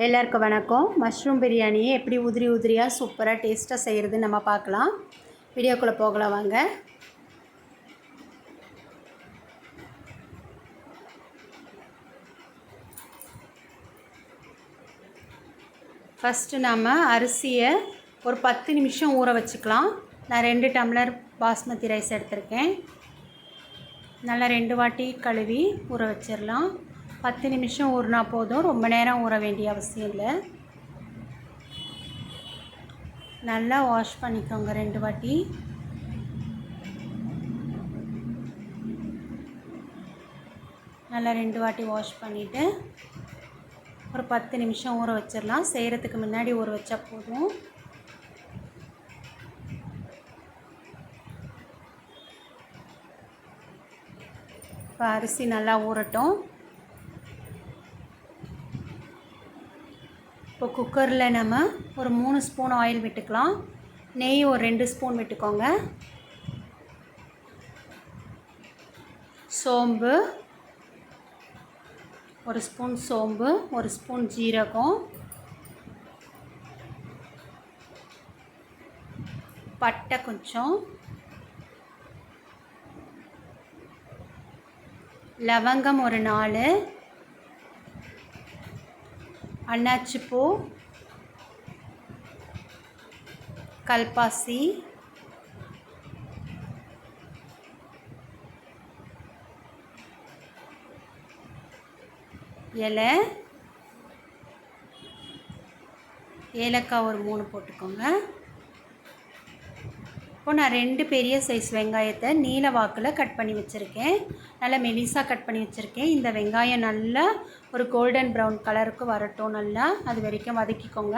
எல்லாருக்கும் வணக்கம். மஷ்ரூம் பிரியாணியை எப்படி உதிரி உதிரியாக சூப்பராக டேஸ்ட்டாக செய்கிறது நம்ம பார்க்கலாம். வீடியோக்குள்ளே போகலாம் வாங்க. ஃபஸ்ட்டு நம்ம அரிசியை ஒரு 10 நிமிஷம் ஊற வச்சுக்கலாம். நான் 2 டம்ளர் பாஸ்மதி ரைஸ் எடுத்திருக்கேன். நல்லா 2 வாட்டி கழுவி ஊற வச்சிடலாம். 10 நிமிஷம் ஊறினா போதும், ரொம்ப நேரம் ஊற வேண்டிய அவசியம் இல்லை. நல்லா வாஷ் பண்ணிக்கோங்க 2 வாட்டி. நல்லா 2 வாட்டி வாஷ் பண்ணிவிட்டு ஒரு 10 நிமிஷம் ஊற வச்சிடலாம். செய்கிறதுக்கு முன்னாடி ஊற வச்சா போதும். இப்போ அரிசி நல்லா ஊறட்டும். இப்போ குக்கரில் நம்ம ஒரு 3 ஸ்பூன் ஆயில் விட்டுக்கலாம். நெய் ஒரு 2 ஸ்பூன் விட்டுக்கோங்க. சோம்பு 1 ஸ்பூன், சோம்பு 1 ஸ்பூன், ஜீரகம், பட்டை கொஞ்சம், லவங்கம் ஒரு 4, அன்னாச்சிப்பூ, கல்பாசி, இலை, ஏலக்காய் ஒரு 3 போட்டுக்கோங்க. இப்போ நான் 2 பெரிய சைஸ் வெங்காயத்தை நீல வாக்கில் கட் பண்ணி வச்சுருக்கேன். நல்லா மெலிசாக கட் பண்ணி வச்சுருக்கேன். இந்த வெங்காயம் நல்லா ஒரு கோல்டன் ப்ரௌன் கலருக்கு வரட்டும். நல்லா அது வரைக்கும் வதக்கிக்கோங்க.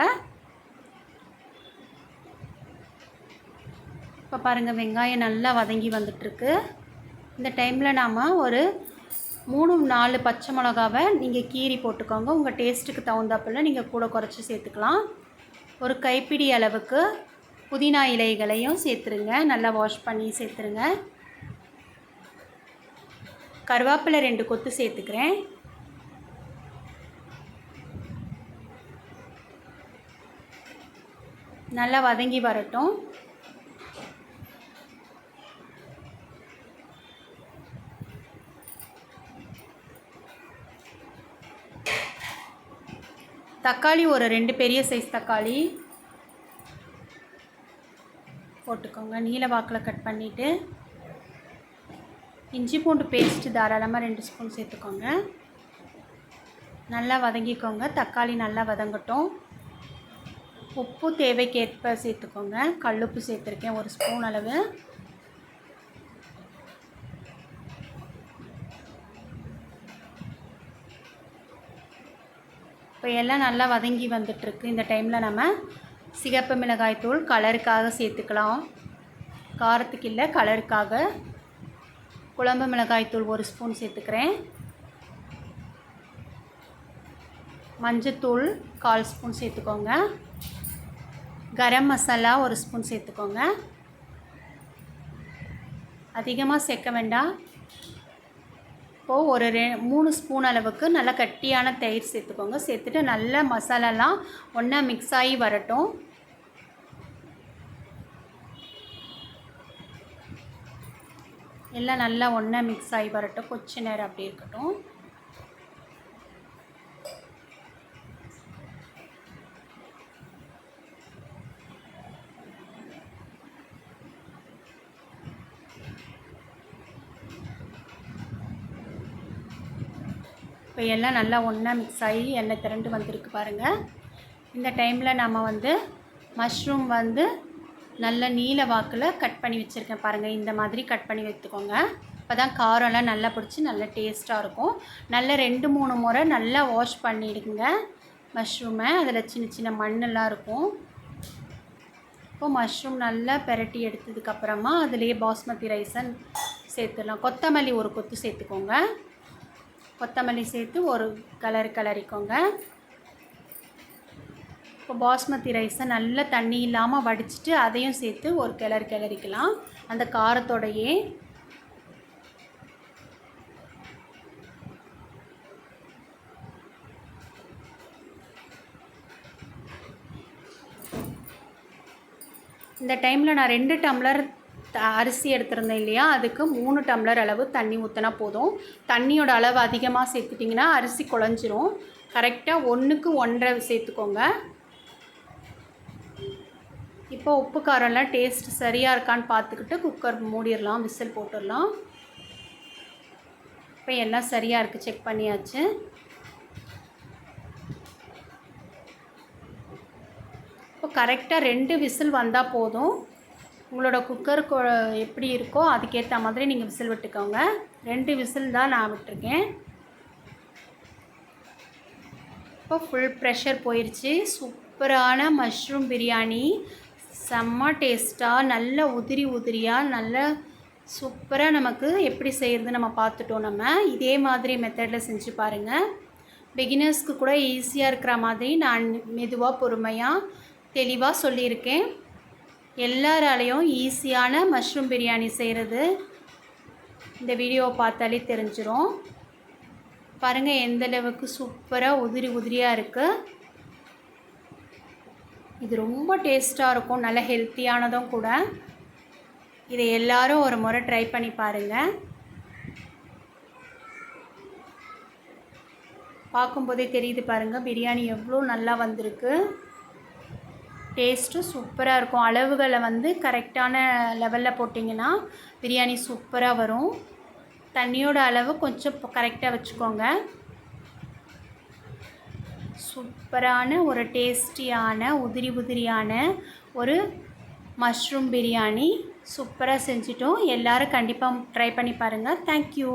இப்போ பாருங்கள், வெங்காயம் நல்லா வதங்கி வந்துட்டுருக்கு. இந்த டைமில் நாம் ஒரு 3-4 பச்சை மிளகாவை நீங்கள் கீரி போட்டுக்கோங்க. உங்கள் டேஸ்ட்டுக்கு தகுந்தாப்பில் நீங்கள் கூட குறைச்சி சேர்த்துக்கலாம். ஒரு கைப்பிடி அளவுக்கு புதினா இலைகளையும் சேர்த்துருங்க. நல்லா வாஷ் பண்ணி சேர்த்துருங்க. கருவேப்பிலை 2 கொத்து சேர்த்துக்கிறேன். நல்லா வதங்கி வரட்டும். தக்காளி ஒரு 2 பெரிய சைஸ் தக்காளி போட்டுக்கோங்க. நீல வாக்கில் கட் பண்ணிவிட்டு இஞ்சி பூண்டு பேஸ்ட்டு தாராளமாக 2 ஸ்பூன் சேர்த்துக்கோங்க. நல்லா வதங்கிக்கோங்க. தக்காளி நல்லா வதங்கட்டும். உப்பு தேவைக்கேற்ப சேர்த்துக்கோங்க. கல்லுப்பு சேர்த்துருக்கேன் 1 ஸ்பூன் அளவு. இப்போ எல்லாம் நல்லா வதங்கி வந்துட்டுருக்கு. இந்த டைமில் நம்ம சிகப்பு மிளகாய் தூள் கலருக்காக சேர்த்துக்கலாம். காரத்துக்கு இல்லை, கலருக்காக. குழம்பு மிளகாய் தூள் 1 ஸ்பூன் சேர்த்துக்கிறேன். மஞ்சத்தூள் 1/4 ஸ்பூன் சேர்த்துக்கோங்க. கரம் மசாலா 1 ஸ்பூன் சேர்த்துக்கோங்க. அதிகமாக சேர்க்க வேண்டாம். இப்போது ஒரு 3 ஸ்பூன் அளவுக்கு நல்லா கட்டியான தயிர் சேர்த்துக்கோங்க. சேர்த்துட்டு நல்லா மசாலாலாம் ஒன்றா மிக்ஸ் ஆகி வரட்டும். எல்லாம் நல்லா ஒன்றா மிக்ஸ் ஆகி வரட்டும். கொஞ்ச நேரம் அப்படி இருக்கட்டும். இப்போ எல்லாம் நல்லா ஒன்றா மிக்ஸ் ஆகி எண்ணெய் திரண்டு வந்திருக்கு பாருங்கள். இந்த டைமில் நம்ம மஷ்ரூம் நல்ல நீல வாக்கில் கட் பண்ணி வச்சுருக்கேன் பாருங்கள். இந்த மாதிரி கட் பண்ணி வைத்துக்கோங்க. அப்போ தான் காரம்லாம் நல்லா பிடிச்சி நல்லா டேஸ்ட்டாக இருக்கும். நல்லா 2-3 முறை நல்லா வாஷ் பண்ணிவிடுங்க மஷ்ரூமை. அதில் சின்ன சின்ன மண்ணெல்லாம் இருக்கும். இப்போது மஷ்ரூம் நல்லா பெரட்டி எடுத்ததுக்கப்புறமா அதிலே பாஸ்மதி ரைஸை சேர்த்துடலாம். கொத்தமல்லி 1 கொத்து சேர்த்துக்கோங்க. கொத்தமல்லி சேர்த்து ஒரு கிளறிக்கோங்க. இப்போ பாஸ்மதி ரைஸை நல்லா தண்ணி இல்லாமல் வடிச்சிட்டு அதையும் சேர்த்து ஒரு கிளறிக்கலாம். அந்த காரத்தோடையே இந்த டைமில் நான் 2 டம்ளர் அரிசி எடுத்திருந்தேன் இல்லையா, அதுக்கு 3 டம்ளர் அளவு தண்ணி ஊற்றினா போதும். தண்ணியோட அளவு அதிகமாக சேர்த்துட்டிங்கன்னா அரிசி குழஞ்சிரும். கரெக்டாக 1க்கு 1.5 சேர்த்துக்கோங்க. இப்போ உப்பு காரம்லாம் டேஸ்ட் சரியாக இருக்கான்னு பார்த்துக்கிட்டு குக்கர் மூடிடலாம், விசில் போட்டுடலாம். இப்போ எல்லாம் சரியாக இருக்குது, செக் பண்ணியாச்சு. இப்போ கரெக்டாக 2 விசில் வந்தால் போதும். உங்களோட குக்கருக்கு எப்படி இருக்கோ அதுக்கேற்ற மாதிரி நீங்கள் விசில் விட்டுக்கோங்க. 2 விசில் தான் நான் விட்டுருக்கேன். இப்போ ஃபுல் ப்ரெஷர் போயிடுச்சு. சூப்பரான மஷ்ரூம் பிரியாணி, செம்ம டேஸ்ட்டாக, நல்ல உதிரி உதிரியாக, நல்ல சூப்பராக நமக்கு எப்படி செய்கிறது நம்ம பார்த்துட்டோம். நம்ம இதே மாதிரி மெத்தடில் செஞ்சு பாருங்கள். பிகினர்ஸ்க்கு கூட ஈஸியாக இருக்கிற மாதிரி நான் மெதுவாக பொறுமையாக தெளிவாக சொல்லியிருக்கேன். எல்லாராலையும் ஈஸியான மஷ்ரூம் பிரியாணி செய்கிறது இந்த வீடியோவை பார்த்தாலே தெரிஞ்சிடும். பாருங்கள் எந்தளவுக்கு சூப்பராக உதிரி உதிரியாக இருக்குது. இது ரொம்ப டேஸ்ட்டாக இருக்கும், நல்ல ஹெல்த்தியானதும் கூட. இதை எல்லாரும் ஒரு முறை ட்ரை பண்ணி பாருங்கள். பார்க்கும்போதே தெரியுது பாருங்கள் பிரியாணி எவ்வளோ நல்லா வந்திருக்கு. டேஸ்ட்டும் சூப்பராக இருக்கும். அளவுகளை கரெக்டான லெவலில் போட்டிங்கன்னா பிரியாணி சூப்பராக வரும். தண்ணியோட அளவு கொஞ்சம் கரெக்டாக வச்சுக்கோங்க. சூப்பரான ஒரு டேஸ்டியான உதிரி உதிரியான ஒரு மஷ்ரூம் பிரியாணி சூப்பராக செஞ்சிட்டோம். எல்லோரும் கண்டிப்பாக ட்ரை பண்ணி பாருங்கள். தேங்க்யூ.